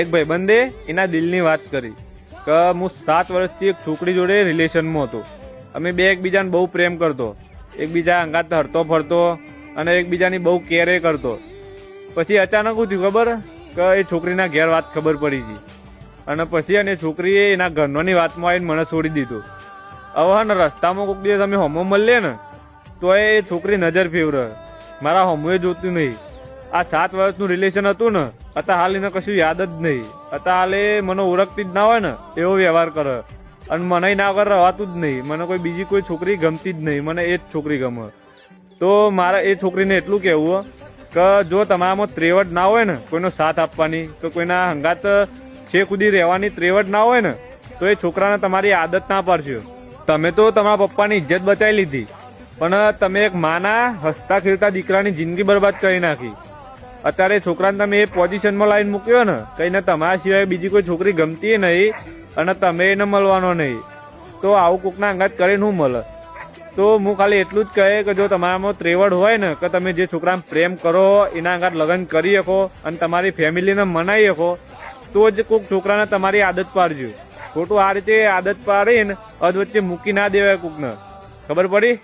એક ભાઈબંધે એના દિલની વાત કરી કે હું 7 વર્ષથી એક છોકરી જોડે રિલેશનમાં હતો. અમે બે એકબીજાને બહુ પ્રેમ કરતો, એકબીજા અંગાત હરતો ફરતો અને એકબીજાની બહુ કેરે કરતો. પછી અચાનક શું થયું ખબર કે એ છોકરીના ઘેર વાત ખબર પડી ગઈ અને પછી અને છોકરીએ એના ઘરનોની વાતમાં આવીને મને છોડી દીધો. હવે ને રસ્તામાં કોઈક દિવસ અમે હોમો મળીએ ને તો એ છોકરી નજર ફેવરે, મારા હોમુએ જોતું નહીં. આ 7 વર્ષનું રિલેશન હતું ને, અત્યારે હાલ એને કશું યાદ જ નહીં. અત્યારે હાલ એ મને ઓળખતી જ ના હોય ને એવો વ્યવહાર કરે અને મને ના વગર રવાતું જ નહીં. મને કોઈ બીજી કોઈ છોકરી ગમતી જ નહીં, મને એ જ છોકરી ગમે. તો મારે એ છોકરીને એટલું કહેવું કે જો તમારામાં ત્રેવડ ના હોય ને કોઈનો સાથ આપવાની, તો કોઈના હંગાત છે ખુદી રહેવાની ત્રેવડ ના હોય ને તો એ છોકરાને તમારી આદત ના પાડશો. તમે તો તમારા પપ્પાની ઇજ્જત બચાવી લીધી, પણ તમે એક માના હસતા ખેલતા દીકરાની જિંદગી બરબાદ કરી નાખી. અત્યારે છોકરાને તમે એ પોઝિશનમાં લાઈન મૂક્યો ને કઈને તમારા સિવાય બીજી કોઈ છોકરી ગમતી નહીં અને તમે એને મળવાનો નહીં, તો આવું કોકના અંગાત કરીને શું મળે? તો હું ખાલી એટલું જ કહે કે જો તમારામાં ત્રેવડ હોય ને કે તમે જે છોકરાને પ્રેમ કરો એના અંગાત લગ્ન કરી શકો અને તમારી ફેમિલીને મનાવી શકો, તો જ કોઈક છોકરાને તમારી આદત પાડજો. ખોટું આ રીતે આદત પાડીને અધ વચ્ચે મૂકી ના દેવાય કોકને. ખબર પડી?